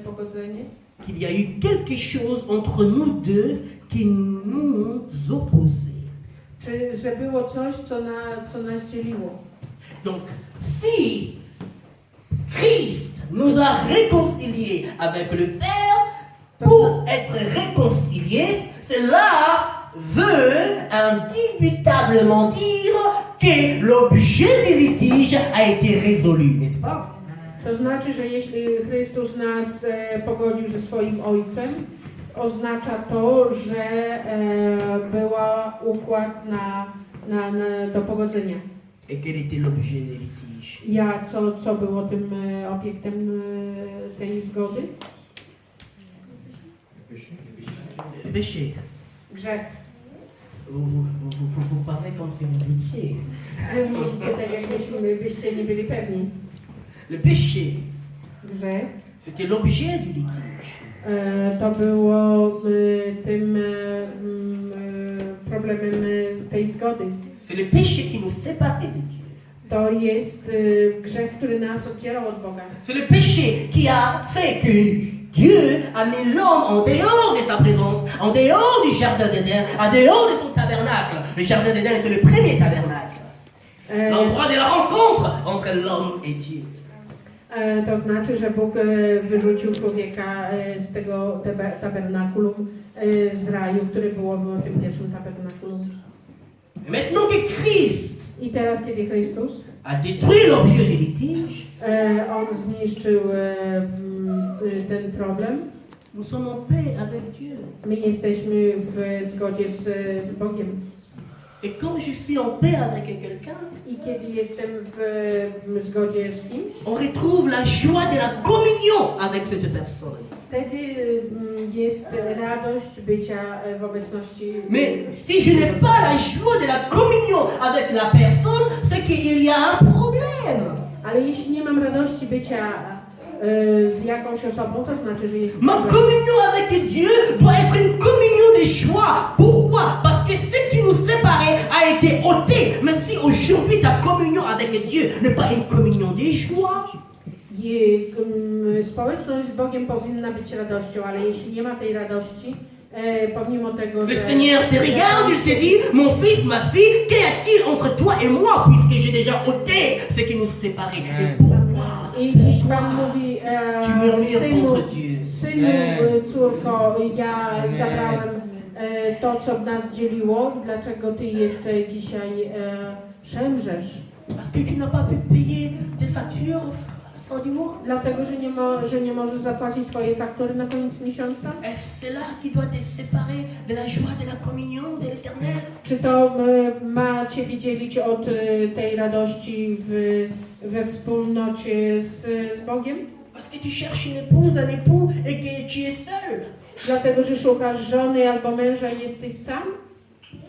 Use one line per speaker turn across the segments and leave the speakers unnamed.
pogodzenie,
qu'il y a eu quelque chose entre nous deux qui nous opposait.
czy że było coś, co nas dzieliło.
Donc, si Christ nous a réconciliés avec le Père, pour être réconciliés, cela veut indubitablement dire que l'objet du litige a été résolu, n'est-ce pas?
To znaczy, że jeśli Chrystus nas pogodził ze swoim Ojcem, oznacza to, że była układ do pogodzenia.
Et quel était l'objet du litige?
Co było tym obiektem tej zgody?
Le péché.
Grzech.
Vous parlez comme si vous doutiez.
Mówicie tak, jakbyście nie byli pewni.
Le péché,
Grzech.
c'était l'objet du litige.
To było tym problemem tej zgody.
C'est le péché qui nous séparait de Dieu.
To jest grzech, który nas oddzielał od Boga.
C'est le péché qui a fait que Dieu a mis l'homme en dehors de sa présence, en dehors du jardin d'Éden, en dehors de son tabernacle. Le jardin d'Éden était le premier tabernacle. L'endroit de la rencontre entre l'homme et Dieu.
To znaczy, że Bóg wyrzucił człowieka z tego tabernakulum, z raju, który było tym pierwszym tabernakulum.
Et maintenant que Christ
I teraz, kiedy Chrystus
a détruit l'objet du litige,
On zniszczył ten problem,
nous sommes en paix avec Dieu.
my jesteśmy w zgodzie z Bogiem.
Et quand je suis en paix avec quelqu'un,
I kiedy jestem w zgodzie z kimś,
on retrouve la joie de la communion avec cette personne.
wtedy jest radość bycia w obecności.
Mais si je n'ai pas la joie de la communion avec la personne, c'est qu'il y a un problème.
Ale jeśli nie mam radości bycia z jakąś osobą, to znaczy, że jest
Ma
problem.
communion avec Dieu doit être une communion de joie. Pourquoi? Parce que ce qui nous séparait a été ôté. Mais si aujourd'hui ta communion avec Dieu n'est pas une communion de joie,
Społeczność z Bogiem powinna być radością, ale jeśli nie ma tej radości, pomimo tego,
le
że...
Seigneur te regarde, il te dit, mon fils, ma fille, qu'y a-t-il entre toi et moi, puisque j'ai déjà ôté ce qui nous séparait? Et pourquoi?
I dziś Pan mówi,
Tu murmures
synu,
contre Dieu.
córko, ja zabrałem to, co nas dzieliło, dlaczego Ty jeszcze dzisiaj szemrzesz?
Parce que tu n'as pas pu payer tes factures à la fin du mois.
Dlatego, że nie możesz zapłacić Twojej faktury na koniec miesiąca?
Est-ce cela qui doit te séparer de la joie de la communion de l'Éternel?
Czy to ma Ciebie dzielić od tej radości we wspólnocie z Bogiem?
Parce que tu cherches une épouse, un époux et que tu es seul.
Dlatego, że szukasz żony albo męża i jesteś sam?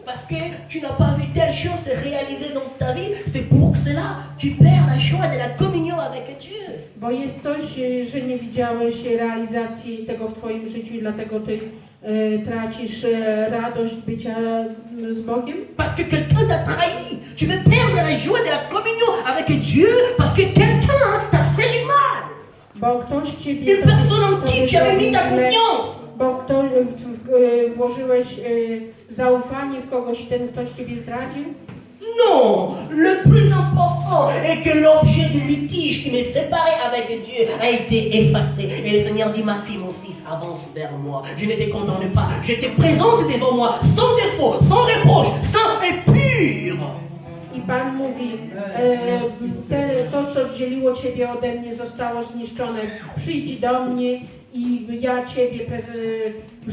Parce que tu n'as pas vu telle chose se réaliser dans ta vie. C'est pour cela tu perds la joie de la communion avec Dieu.
Bo jest coś, że nie widziałeś realizacji tego w Twoim życiu i dlatego Ty tracisz radość bycia z Bogiem?
Parce que quelqu'un t'a trahi. Tu veux perdre la joie de la communion avec Dieu parce que quelqu'un t'a fait du mal.
Bo ktoś Ciebie...
Une personne en qui tu avais mis ta confiance.
Bo włożyłeś zaufanie w kogoś i ten ktoś Ciebie zdradził?
Non, le plus important est que l'objet du litige qui me séparait avec Dieu a été effacé. Et le Seigneur dit, ma fille, mon fils, avance vers moi. Je ne te condamne pas. Je te présente devant moi, sans défaut, sans reproche, saint et pur.
I Pan mówi, to co dzieliło Ciebie ode mnie zostało zniszczone. Przyjdź do mnie i ja Ciebie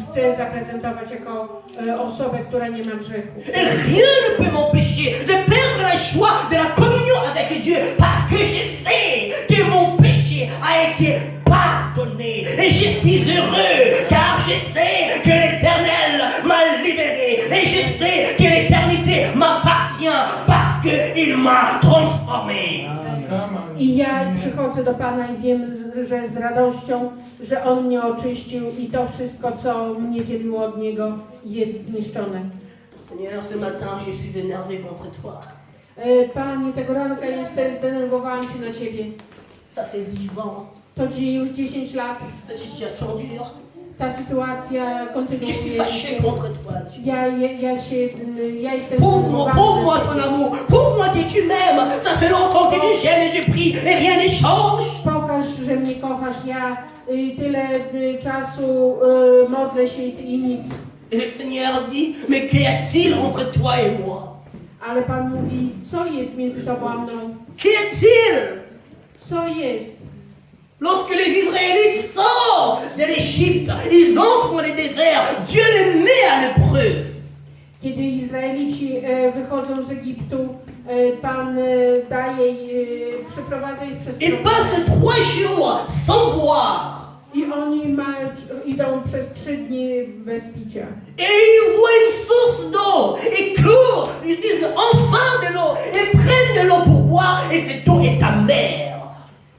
chcę zaprezentować jako osobę, która nie ma grzechu.
Et rien ne peut m'empêcher de perdre la joie de la communion avec Dieu parce que je sais que mon péché a été pardonné. Et je suis heureux car je sais que l'Éternel m'a libéré. Et je sais que l'éternité m'appartient parce qu'il m'a transformé.
I ja przychodzę do Pana i wiem, że z radością, że On mnie oczyścił i to wszystko, co mnie dzieliło od Niego, jest zniszczone.
Seigneur, ce matin, je suis énervé contre toi.
Panie, tego ranka jestem zdenerwowałem się na Ciebie.
Ça fait 10 ans.
To już 10 lat.
Cette situation dure.
Ta sytuacja
Je suis
kontynuuje
fâché
się.
contre toi. Dieu.
Ja jestem
Prouve-moi ton amour. Prouve-moi que tu m'aimes. Ça fait longtemps que je gêne et je prie et rien ne change.
Pokaż, że mnie kochasz. Ja tyle czasu modlę się i nic.
Et le Seigneur dit, mais qu'y a-t-il entre toi et moi?
Ale Pan mówi, co jest między tobą a mną?
Qu'y a-t-il?
Co jest?
Lorsque les Israélites sortent de l'Égypte, ils entrent dans le désert, Dieu les met à l'épreuve.
Kiedy Izraelici wychodzą z Egiptu, Pan przeprowadza ich przez
Ils passent 3 jours sans boire.
I oni idą przez 3 dni bez picia.
Et ils voient une source d'eau. Ils courent, ils disent enfin de l'eau. Ils prennent de l'eau pour boire et cette eau est amère.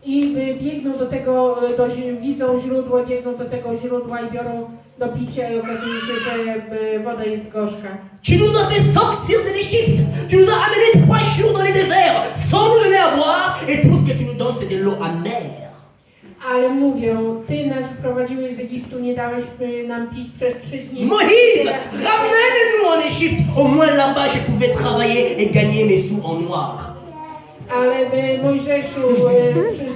I biegną do tego, widzą źródło, biegną do tego źródła i biorą do picia i okazuje się, że woda jest gorzka.
Tu nous as fait sortir de l'Égypte. Tu nous as amenés 3 jours dans le désert sans nous donner à boire et tout ce que tu nous donnes c'est de l'eau amère.
Ale mówią, Ty nas wyprowadziłeś z Egiptu, nie dałeś nam pić przez 3 dni.
Moïse,
Teraz-
ramène-nous en Égypte. Au moins là-bas je pouvais travailler et gagner mes sous en noir.
Ale Mojżeszu,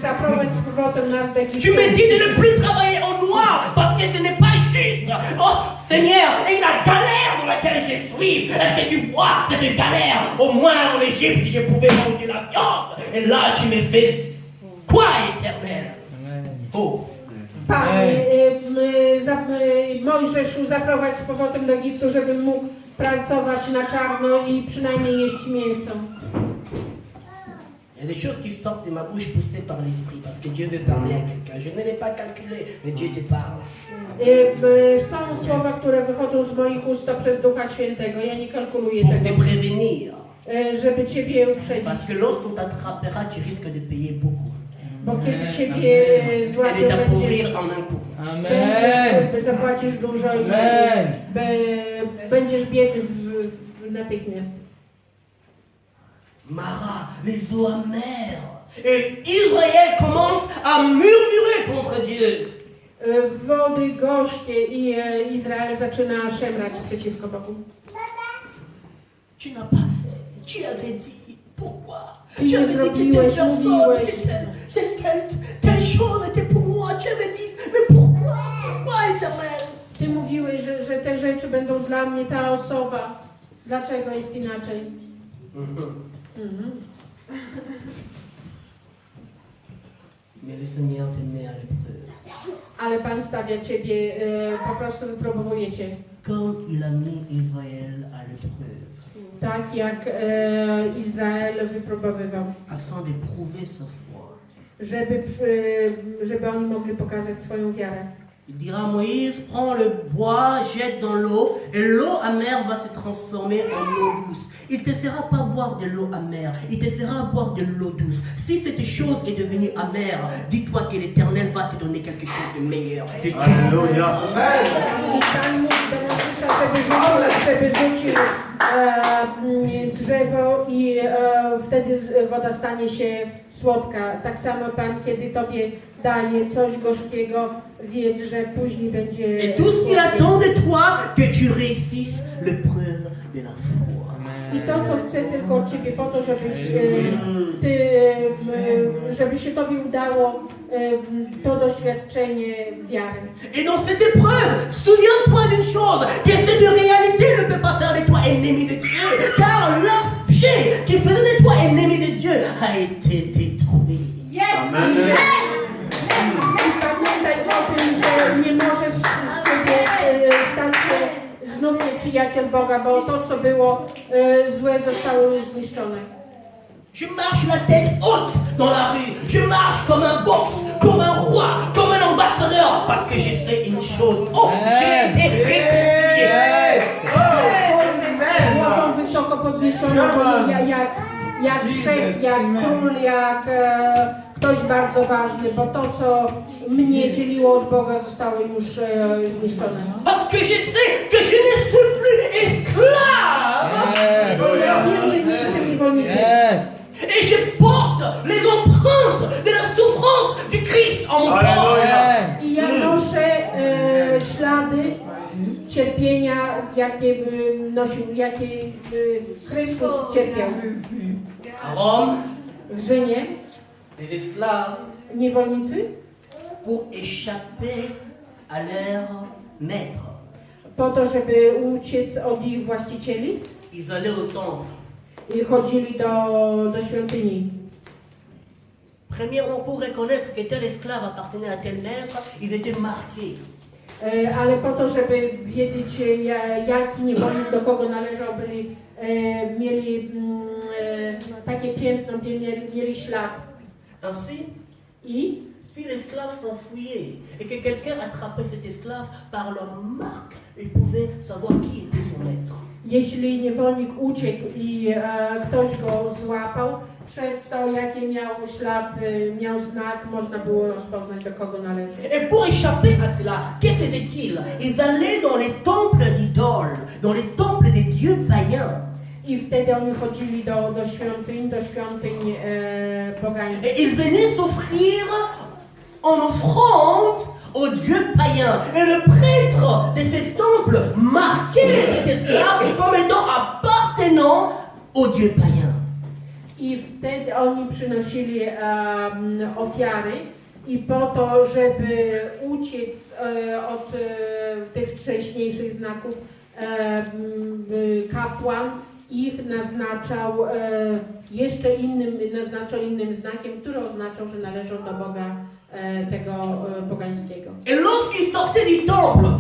zaprowadź z powrotem nas do Egiptu.
Tu me dis de ne plus travailler en noir parce que ce n'est pas juste. Oh Seigneur, et la galère dans laquelle je suis, est-ce que tu vois cette galère? Au moins en Égypte, je pouvais manger la viande. Et là, tu me fais quoi, éternel? Oh.
Panie, Mojżeszu, zaprowadź z powrotem do Egiptu, żebym mógł pracować na czarno i przynajmniej jeść mięso.
Il y a des choses qui sortent de ma bouche poussées par l'esprit parce que Dieu veut parler à quelqu'un. Je ne l'ai pas calculé, mais Dieu te parle.
Są słowa, które wychodzą z moich ust to przez Ducha Świętego. Ja nie kalkuluję
Pour te
tego,
prévenir.
żeby Ciebie uprzedzić.
Parce que lorsqu'on t'attrapera, tu risques de payer beaucoup.
Bo kiedy Ciebie
Et
złapią,
de t'appauvrir en un coup.
będziesz, zapłacisz dużo i
Amen.
będziesz biedny natychmiast.
Mara, les eaux amères. Et Israël commence à murmurer contre Dieu.
Wody gorzkie i Izrael zaczyna szemrać przeciwko Bogu.
Tu n'as pas fait. Tu avais dit. Pourquoi?
Tu
Tu
nie
avais dit que
zrobiłeś,
telle personne,
mówiłeś.
que telle chose était pour moi. Tu avais dit, mais pourquoi? Pourquoi, éternel?
Ty mówiłeś, że te rzeczy będą dla mnie, ta osoba. Dlaczego jest inaczej? Mhm.
Mais le Seigneur te met à l'épreuve.
Ale Pan stawia Ciebie, po prostu wypróbowuje Cię.
Comme il a mis Israël à l'épreuve.
Tak jak Izrael wypróbowywał.
Afin de prouver sa foi.
Żeby oni mogli pokazać swoją wiarę.
Il dira à Moïse, prends le bois, jette dans l'eau, et l'eau amère va se transformer en eau douce. Il te fera pas boire de l'eau amère, il te fera boire de l'eau douce. Si cette chose est devenue amère, dis-toi que l'Éternel va te donner quelque chose de meilleur. De
Alléluia.
I Pan mówi do Mojżesza, żeby rzucił drzewo i wtedy woda stanie się słodka. Tak samo Pan, kiedy Tobie daje coś gorzkiego, wiedz, że później będzie
Et tout ce qu'il
słodkie.
attend de toi, que tu réussisses l'épreuve de la foi.
I to, co chcę tylko od Ciebie po to, żeby się Tobie udało to doświadczenie wiary.
Et dans cette épreuve, souviens-toi d'une chose, que cette réalité ne peut pas faire de toi ennemi de Dieu, car l'objet qui faisait de toi ennemi de Dieu a été détruit.
Amen.
I pamiętaj o tym, że nie możesz z Ciebie stać się znów nieprzyjaciel Boga, bo to, co było złe, zostało już zniszczone.
Je marche la tête haute dans la rue, je marche comme un boss, comme un roi, comme un ambassadeur, parce que je sais une chose, oh, j'ai été réconcilié.
Chodzę z głową wysoko podniesioną, bo jak szef, jak król, jak ktoś bardzo ważny, bo to, co mnie dzieliło od Boga, zostało już zniszczone.
Parce que je sais que je ne suis plus esclave.
Bo ja wiem, że nie jestem niewolnikiem.
Yes.
Et je porte les empreintes de la souffrance
cierpienia, jakie nosił, jakie Chrystus cierpiał.
À Rome,
W Rzymie
les esclaves,
niewolnicy
pour échapper à leur maître,
po to, żeby uciec od ich właścicieli,
ils allaient au temple.
i chodzili do świątyni.
Premièrement, pour reconnaître que tel esclave appartenait à tel maître, ils étaient marqués.
Ale po to, żeby wiedzieć, jaki niewolnik do kogo należał, mieli takie piętno, mieli ślad.
Ainsi,
I
si l'esclave s'enfuyait et que quelqu'un attrapait cet esclave par leur marque, il pouvait savoir qui était son maître.
jeśli niewolnik uciekł i ktoś go złapał, przez to, jaki miał ślad, miał znak, można było rozpoznać, do kogo należy.
Et pour échapper à cela, que faisaient-ils? Ils allaient dans les temples d'idoles, dans les temples des dieux païens.
I wtedy oni chodzili do świątyń pogańskich.
Et ils venaient s'offrir en offrande aux dieux païens. Et le prêtre de ces temples marquait cet esclave comme étant appartenant aux dieux païens.
I wtedy oni przynosili ofiary i po to, żeby uciec od tych wcześniejszych znaków, kapłan ich naznaczał naznaczał innym znakiem, który oznaczał, że należą do Boga tego pogańskiego.
Et lorsqu'ils sortaient du temple,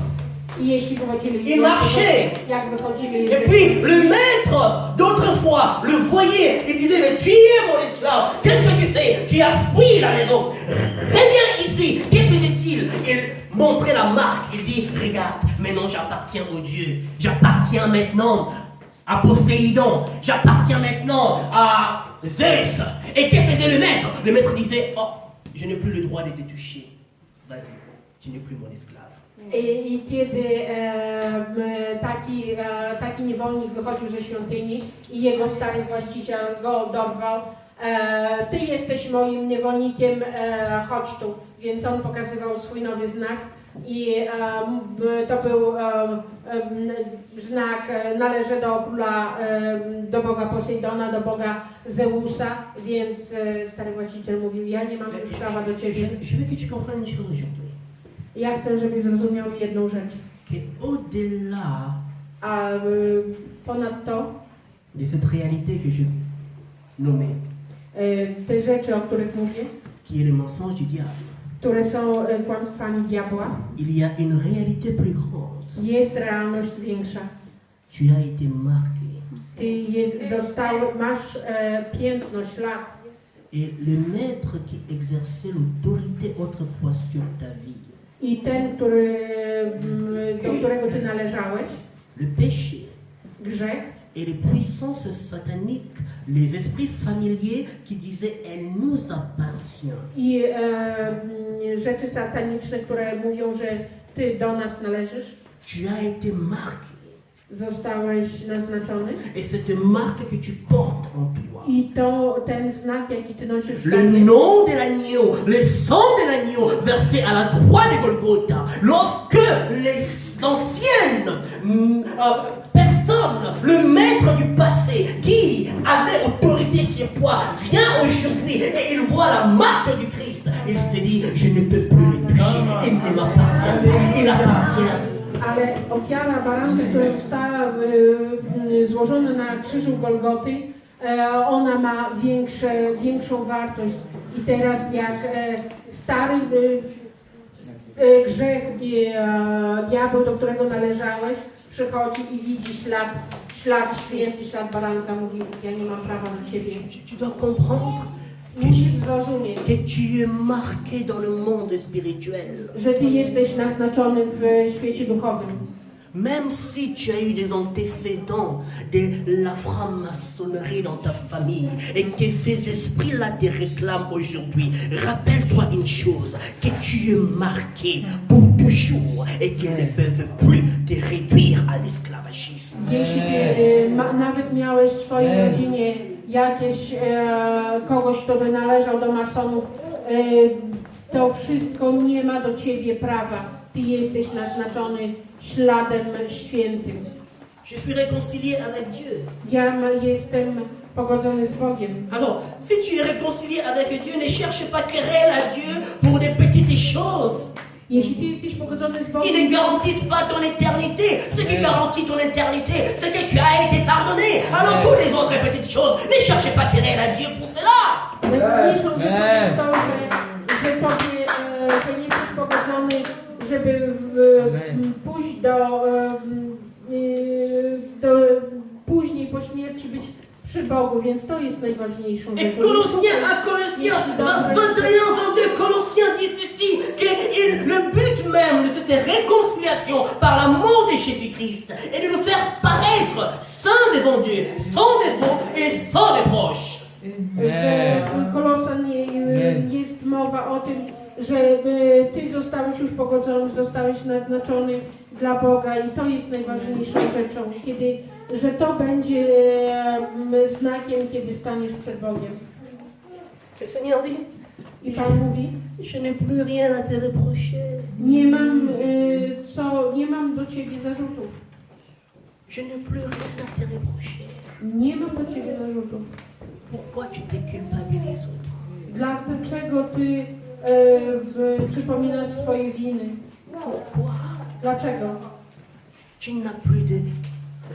I jeśli wychodzili,
Il marchait.
jak wychodzili
et puis le maître d'autrefois le voyait, il disait, mais tu es mon esclave, qu'est-ce que tu fais? Tu as fui la maison, reviens ici. Que faisait-il? Il montrait la marque, il dit, regarde, maintenant j'appartiens au Dieu, j'appartiens maintenant à Poséidon, j'appartiens maintenant à Zeus. Et que faisait le maître? Le maître disait, oh, je n'ai plus le droit de te toucher, vas-y, tu n'es plus mon esclave.
I kiedy taki niewolnik wychodził ze świątyni i jego stary właściciel go dorwał, ty jesteś moim niewolnikiem, chodź tu. Więc on pokazywał swój nowy znak i to był znak, należy do króla, do Boga Posejdona, do Boga Zeusa, więc stary właściciel mówił, ja nie mam już prawa do ciebie.
Je veux que tu comprennes une chose aujourd'hui.
Ja chcę, żebyś zrozumiał jedną rzecz.
Qu'au-delà
A ponadto
de cette réalité que je nommais,
te rzeczy, o których mówię,
qui est le mensonge du diable,
które są kłamstwami diabła,
il y a une réalité plus grande.
jest realność większa.
Tu as été marqué.
Ty masz piętno, ślad.
Et le maître qui exerçait l'autorité autrefois sur ta vie,
I ten, do którego ty należałeś,
le péché
grzech
et les puissances sataniques, les esprits familiers qui disaient elle nous appartient.
i rzeczy sataniczne, które mówią, że ty do nas należysz,
Tu as été marqué.
zostałeś naznaczony.
Et cette marque que tu portes en toi,
I ten znak, jaki ty nosisz w
le
sobie,
nom de l'agneau, le sang de l'agneau versé à la croix de Golgotha, lorsque les anciennes personnes, le maître du passé qui avait autorité sur toi, vient aujourd'hui et il voit la marque du Christ. Il se dit, je ne peux plus le toucher, il ne m'appartient pas, il appartient.
ale ofiara baranka, która została złożona na krzyżu Golgoty, ona ma większą wartość. I teraz jak stary grzech i diabeł, do którego należałeś, przychodzi i widzi ślad święty, ślad baranka, mówi, ja nie mam prawa do ciebie.
Tu dois comprendre
Musisz zrozumieć,
que tu es marqué dans le monde spirituel.
że ty jesteś naznaczony w świecie duchowym.
Même si tu as eu des antécédents de la franc-maçonnerie dans ta famille et que ces esprits-là te réclament aujourd'hui, rappelle-toi une chose, que tu es marqué pour toujours et qu'ils ne peuvent plus te réduire à l'esclavagisme.
Jeśli nawet miałeś w swojej rodzinie kogoś, kto by należał do masonów, to wszystko nie ma do ciebie prawa. Ty jesteś naznaczony śladem świętym.
Je suis réconcilié avec Dieu.
Jestem pogodzony z Bogiem.
Alors, si tu es réconcilié avec Dieu, ne cherche pas querelle à Dieu pour des petites choses
Jeśli ty jesteś pogodzony z
qui
Bogiem,
ne garantissent pas ton éternité. Ce qui garantit ton éternité, c'est que tu as été pardonné. Alors, toutes les autres petites choses, ne cherchez pas querelle à Dieu pour cela.
najważniejszą rzeczą jest to, że nie jesteś pogodzony, żeby pójść później po śmierci być przy Bogu, więc to jest najważniejszą
Et
rzeczą.
Colossiens 21-22, Colossiens dit ceci, que le but même de cette réconciliation par l'amour de Jésus-Christ est de nous faire paraître saints devant Dieu, sans défaut et sans reproche.
W Kolosan jest mowa o tym, że ty zostałeś już pogodzony, zostałeś naznaczony dla Boga i to jest najważniejszą rzeczą, że to będzie znakiem, kiedy staniesz przed Bogiem.
Le Seigneur dit,
I Pan mówi,
je n'ai plus rien à te reprocher.
nie mam do ciebie zarzutów.
Je n'ai plus rien à te reprocher.
Nie mam do ciebie zarzutów.
Pourquoi tu te culpabilises autant?
Dlaczego ty przypominasz swoje winy?
Pourquoi
Dlaczego?
tu n'as plus de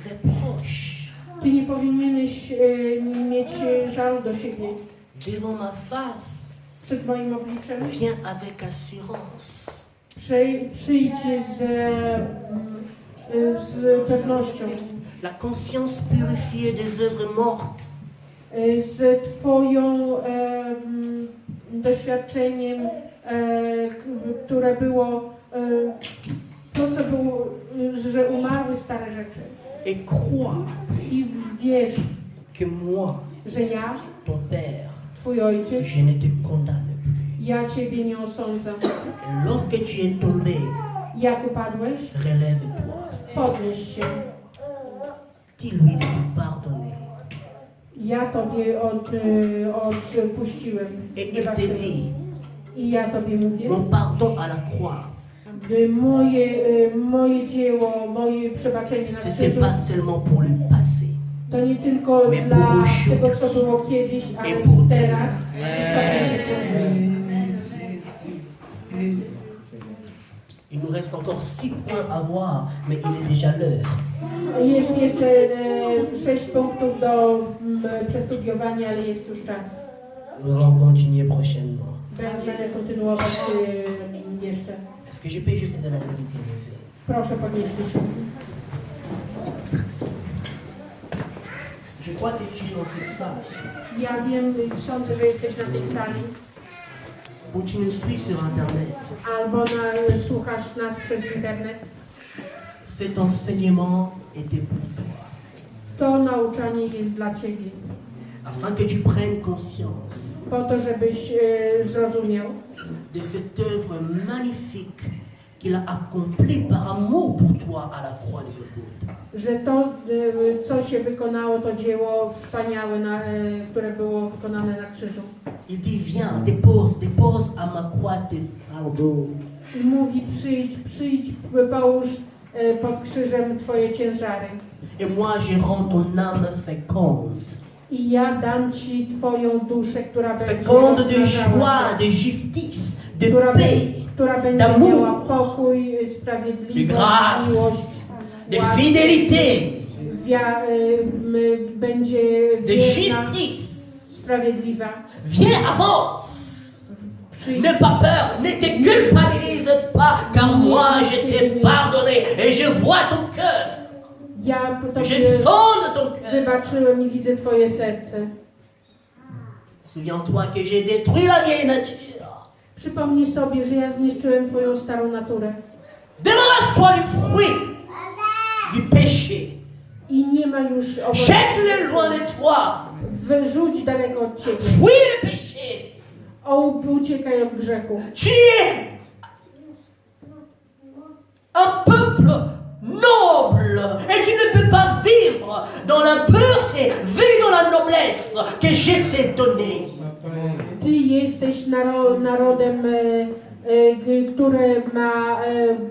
reproches
Ty nie powinieneś mieć żalu do siebie.
devant ma face?
Przed moim obliczem
Viens avec assurance.
przyjdź z pewnością,
La conscience purifiée des œuvres mortes.
z twoją doświadczeniem, które było to, co było, że umarły stare rzeczy.
Et crois
I wiesz,
que moi,
że ja,
ton Père,
twój ojciec,
je ne te condamne plus.
ja ciebie nie osądzam.
Et lorsque tu es tombé,
Jak upadłeś,
relève-toi.
podnieś się.
Dis-lui de te pardonner.
Ja tobie odpuściłem.
Et il te
wybaczyłem.
dit,
I ja tobie mówię,
mon pardon à la croix,
moje dzieło, moje przebaczenie na
c'était
krzyżu,
pas seulement pour le passé.
to nie tylko
Mais
dla
pour
tego, co było kiedyś, ale
et pour
i teraz, co będzie później.
Il nous reste encore 6 points à voir, mais il est déjà l'heure.
Jest jeszcze 6 punktów do przestudiowania, ale jest już czas.
Nous allons continuer prochainement.
Będziemy kontynuować jeszcze.
Est-ce que je peux juste demander de te lever?
Proszę, podnieście się.
Je crois que tu es dans cette salle,
Ja wiem, sądzę, że jesteś na tej sali,
ou tu nous suis sur Internet.
albo słuchasz nas przez internet.
Cet enseignement était pour toi,
To nauczanie jest dla Ciebie,
afin que tu prennes conscience
po to, żebyś zrozumiał,
de cette œuvre magnifique qu'il a accomplie par amour pour toi à la croix de Golgotha.
że to, co się wykonało, to dzieło wspaniałe, które było wykonane na krzyżu.
Il dit, viens, dépose à ma croix tes fardeaux.
I mówi, przyjdź, połóż pod krzyżem Twoje ciężary.
Et moi, je rends ton âme féconde.
I ja dam Ci Twoją duszę, która będzie
Féconde de
rozmnażała
joie,
się,
de justice, de
która
paix,
będzie
d'amour,
miała pokój, sprawiedliwość,
de grâce,
miłość,
de
łaskę,
fidélité,
będzie
de
wierna,
justice.
sprawiedliwa.
Viens, avance.
Przyjdź,
N'aie pas peur, ne te culpabilise pas, car moi je t'ai pardonné et je vois ton cœur.
ja
Je
Tobie
sonde ton cœur.
wybaczyłem i widzę Twoje serce.
Souviens-toi que j'ai détruit la vieille nature.
Przypomnij sobie, że ja zniszczyłem Twoją starą naturę.
Débarrasse-toi du fruit du péché.
I nie ma już owocu.
Jette-le loin de toi.
Wyrzuć daleko od Ciebie.
Fuis le péché.
Uciekaj od grzechu.
Tu es un peuple noble et tu ne peux pas vivre dans la pureté, vivre dans la noblesse que je t'ai donnée.
Ty jesteś narodem, które ma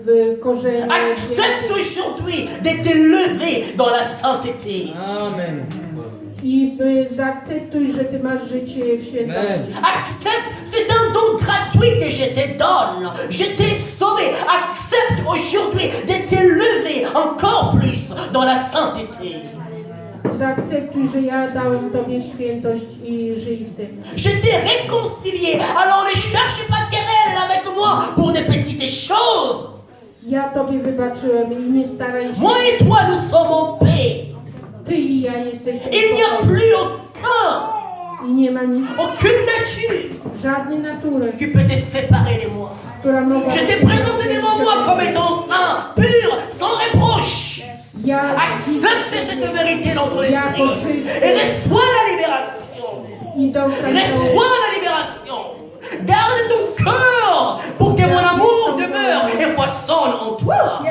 w korzenie
Accepte aujourd'hui de te lever dans la sainteté.
Amen.
i zaakceptuj, że ty masz życie w świętości.
Accepte, c'est un don gratuit que je te donne. Je t'ai sauvé. Accepte aujourd'hui de te lever encore plus dans la sainteté.
Zaakceptuj, że ja dałem tobie świętość i żyj w tym.
Je t'ai réconcilié. Alors ne cherche pas querelle avec moi pour des petites choses.
Ja tobie wybaczyłem i nie staraj się.
Moi et toi, nous sommes en paix.
Ty i ja jesteśmy
Il n'y a
pokoju.
plus aucun,
I nie ma nic,
aucune nature
żadnej natury,
qui peut te séparer de moi.
która mogła...
Je t'ai présenté devant moi comme étant saint, pur, sans reproche.
Ja
Accepte cette vérité dans ton esprit et reçois la libération.
i dostać
Reçois la libération. Garde ton cœur pour que mon amour demeure et foisonne en toi.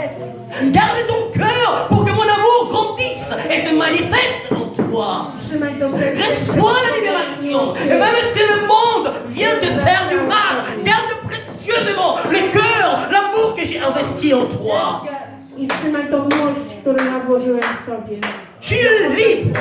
Garde ton cœur pour que mon amour grandisse et se manifeste en toi.
Trzymaj to serce.
Reçois la libération. Et même si le monde vient te faire du mal, garde précieusement le cœur, l'amour que j'ai investi en toi.
I trzymaj tą miłość, którą ja włożyłem w tobie.
Tu es libre.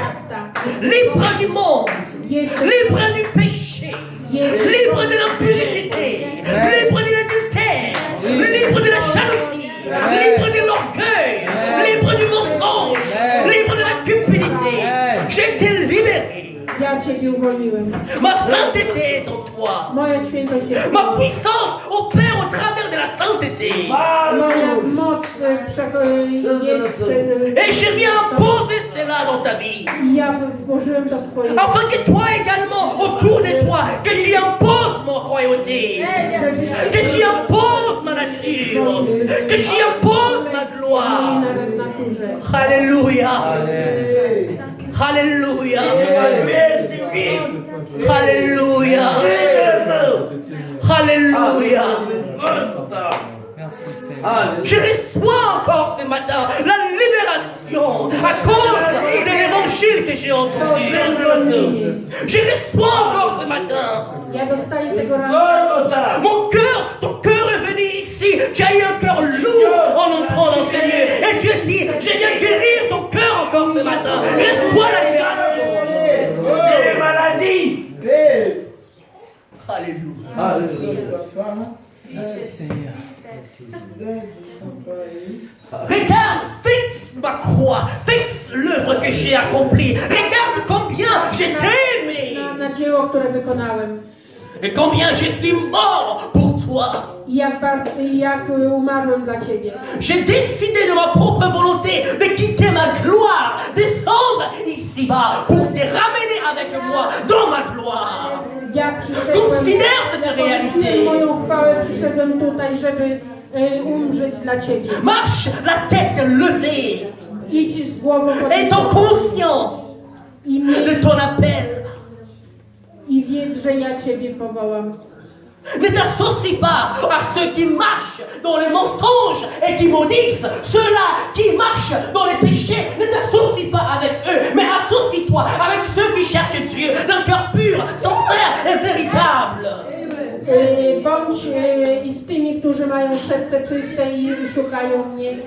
Libre du monde. Libre du péché. Libre de l'impudicité. Libre de l'adultère. Libre de la jalousie. Libre de l'orgueil. Libre du mensonge. Libre de la cupidité. Je t'ai libéré.
Ja ciebie uwolniłem.
Ma sainteté est en toi.
Moja świętość jest.
Ma puissance opère au travers de la sainteté.
Moja moc jest.
Et je viens poser cela dans ta vie.
I ja włożyłem to w twoje.
Afin que toi également, autour de toi, que tu imposes mon royauté. Que tu imposes ma nature. Que tu imposes ma gloire. Alléluia. Alléluia. Alléluia. Alléluia.
Merci Seigneur.
Je reçois encore ce matin la libération à cause de l'évangile que j'ai entendu. Je reçois encore ce matin.
Ja dostaję tego rana.
Ton cœur est venu ici. Tu as eu un cœur lourd en entrant dans ce lieu. Et Dieu dit, je viens guérir ton cœur encore ce matin. Reçois la libération.
Les maladies.
Alléluia.
Merci Seigneur.
Regarde, fixe ma croix, fixe l'œuvre que j'ai accomplie. Regarde combien je t'ai aimé
Na dzieło, które wykonałem.
et combien je suis mort pour toi.
I jak umarłem dla ciebie.
J'ai décidé de ma propre volonté de quitter ma gloire, descendre ici-bas pour te ramener avec moi dans ma gloire.
Ja przyszedłem,
Considère cette
ja
réalité.
porzuciłem moją chwałę, przyszedłem tutaj, żeby umrzeć dla ciebie.
Marche la tête levée,
Idź z głową
étant conscient
i,
de ton appel.
i wiedz, że ja ciebie powołam.
Ne t'associe pas à ceux qui marchent dans les mensonges et qui maudissent. Ceux-là qui marchent dans les péchés, ne t'associe pas avec eux, mais associe-toi avec ceux qui cherchent Dieu d'un cœur pur, sincère et véritable.
Bądź i z tymi, którzy mają serce czyste i szukają mnie.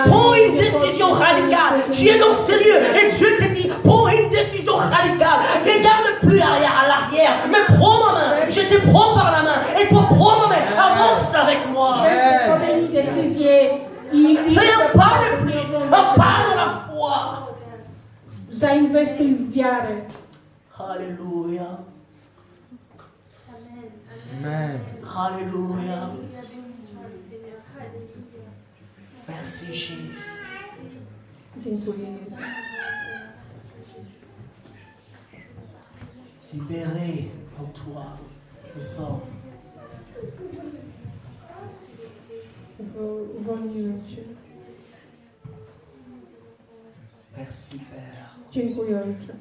Prends une décision radicale. Tu es dans ce lieu et Dieu te dit, prends une décision radicale. Regarde plus à l'arrière, mais prends ma main. Je te prends par la main et toi prends ma main. Avance avec moi.
Podejmij decyzję i
Fais un pas de plus, un pas de la foi.
zainwestuj w wiarę.
Alléluia.
Amen.
Alléluia. Merci Jésus.
Dziękuję Jezu.
Libéré en toi, nous sommes.
Uwolniłem Cię.
Merci Père.
Dziękuję Ojcze.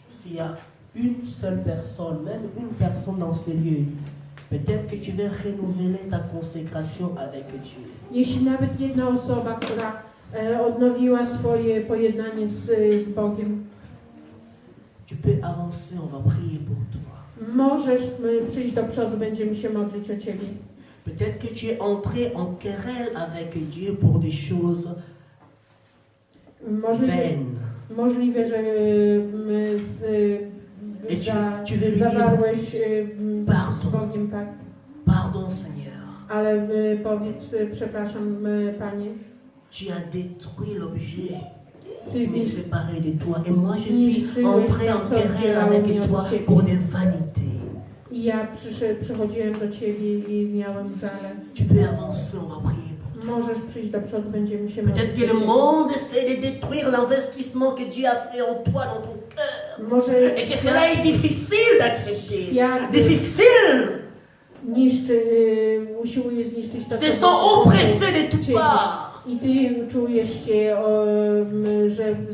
S'il y a une seule personne, même une personne dans ces lieux, peut-être que tu veux renouveler ta consécration avec Dieu.
Jeśli nawet jedna osoba, która odnowiła swoje pojednanie z Bogiem,
Tu peux avancer, on va prier pour toi.
Możesz przyjść do przodu, będziemy się modlić o Ciebie.
Peut-être que tu es entré en querelle avec Dieu pour des choses
Możliwe, że zawarłeś z Bogiem pakt.
Pardon, Seigneur.
Ale powiedz, przepraszam, Panie.
Tu as détruit l'objet
Ty
qui m'est séparé de toi. Et moi, je suis entré en querelle avec toi pour des vanités.
I ja przychodziłem do Ciebie i miałem żale.
Tu peux avancer, on va prier.
Możesz przyjść do przodu, będziemy się
Peut-être que le
modlić.
monde essaie de détruire l'investissement que Dieu a fait en toi, dans ton cœur.
Może
Et que cela est difficile d'accepter.
świat
Difficile.
niszczy, usiłuje zniszczyć to,
Tu te sens oppressé de toutes
Ciebie.
parts.
I Ty czujesz się,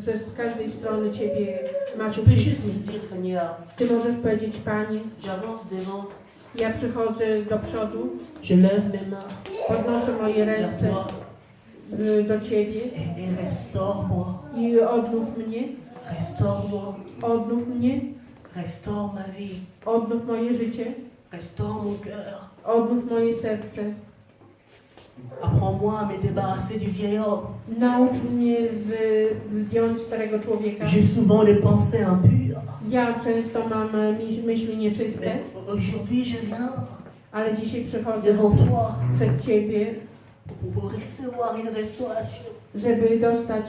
że z każdej strony Ciebie masz
Tu peux juste
ucisnąć.
dire, Seigneur,
Ty możesz powiedzieć, Panie,
j'avance devant,
ja przychodzę do przodu,
je lève mes mains
podnoszę moje
vers
ręce
toi
do Ciebie
et restaure-moi.
i odnów mnie,
Restaure-moi.
odnów mnie,
Restaure ma vie.
odnów moje życie,
Restaure mon cœur.
odnów moje serce.
Apprends-moi à me débarrasser du vieil homme.
Naucz mnie zdjąć starego człowieka.
J'ai souvent des pensées impures.
Ja często mam myśli nieczyste,
Mais aujourd'hui, je viens
ale dzisiaj przychodzę
devant toi
przed Ciebie,
pour recevoir une restauration.
żeby dostać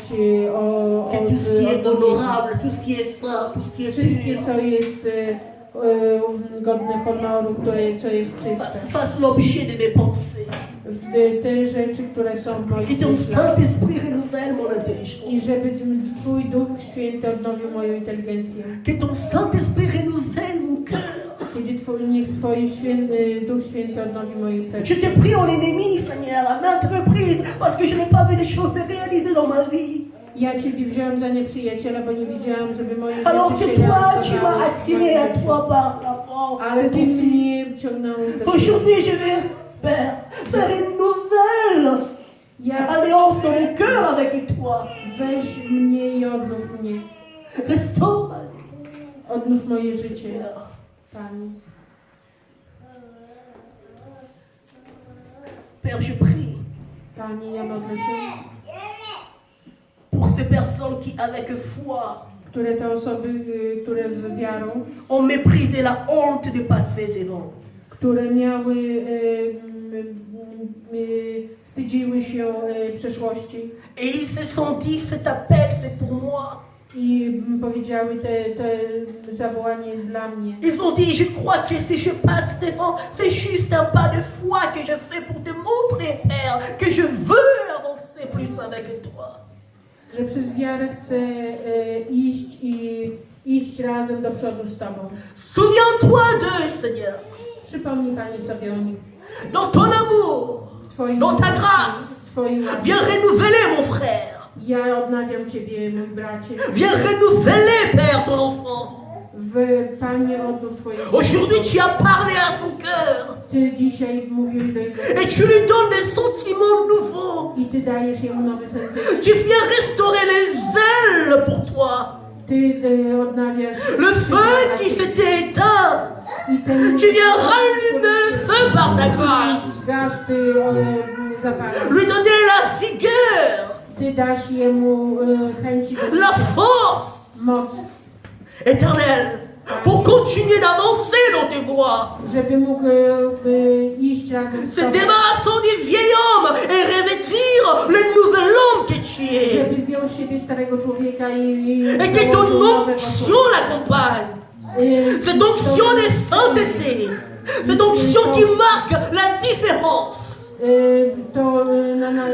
Que tout ce qui est
odnowienie.
honorable, tout ce qui est saint, tout ce qui est
Wszystkie,
pur,
co jest godne honoru, co jest czyste.
fasse l'objet de mes pensées.
Te rzeczy, które są w
Que
moich
ton
myślach.
Saint-Esprit renouvelle mon intelligence.
I żeby Twój Duch Święty odnowił moją inteligencję.
Que ton Saint-Esprit renouvelle mon cœur.
Kiedy niech Twój Duch Święty odnowi moje serce.
Je t'ai pris en ennemi, Seigneur, à maintes reprises, parce que je n'ai pas vu des choses se réaliser dans ma vie.
Ja Ciebie wziąłem za nieprzyjaciela, bo nie widziałam, żeby moje
Alors
rzeczy
que
się
toi, tu
realizowały.
m'as attiré à toi par la force.
Ale Ty mnie ciągnąłeś do siebie.
Aujourd'hui, je vais faire une nouvelle
Ja
alliance dans mon cœur avec toi.
weź mnie i odnów mnie.
Restaure ma vie.
Odnów moje życie,
Seigneur.
Pani.
Père, je prie
Pani, ja modlę się,
pour ces personnes qui, avec foi,
które te osoby, które z wiarą,
ont méprisé la honte de passer devant.
które miały, wstydziły się przeszłości
Et ils se sont dit, cet appel, c'est pour moi.
i powiedziały, te zawołanie jest dla mnie.
Ils ont dit, je crois que si je passe devant, c'est juste un pas de foi que je fais pour te montrer, Père, que je veux avancer plus avec toi.
Że przez wiarę chcę iść razem do przodu z Tobą.
Souviens-toi d'eux, Seigneur,
Przypomnij Pani sobie o nich.
dans ton amour,
W Twoim
dans ta grâce.
w Twoim łasie.
Viens renouveler mon frère.
Ja odnawiam Ciebie, mój bracie.
Viens renouveler, Père, ton enfant.
Panie, odnów Twojego.
Aujourd'hui, tu as parlé à son cœur
Ty dzisiaj mówiłeś do jego
et tu lui donnes des sentiments nouveaux.
i Ty dajesz jemu nowy sentyment.
Tu viens restaurer les ailes pour toi.
Ty odnawiasz
Le feu qui s'était éteint,
i ten
tu viens rallumer le feu par ta grâce.
zgasz, Ty zapalasz.
Lui donner la vigueur,
Ty dasz jemu chęci do
la
życia,
force
moc,
éternelle pour continuer d'avancer dans tes voies.
żeby mógł iść razem z
Se
Tobą.
débarrassant du vieil homme et revêtir le nouvel homme que tu es.
Żeby zdjął z siebie starego człowieka i
Et que ton onction l'accompagne. Cette onction de sainteté. Cette onction qui marque la différence.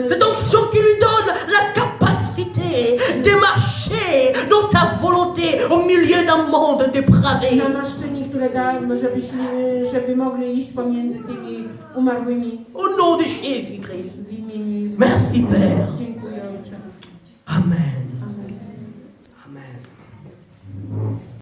Cette onction qui lui donne la capacité de marcher dans ta volonté au milieu d'un monde dépravé.
namaszczenie, które dałem, żeby mogli iść pomiędzy tymi umarłymi
Au nom de Jésus-Christ.
w imieniu Jezusa.
Merci Père.
Dziękuję, Ojcze.
Amen.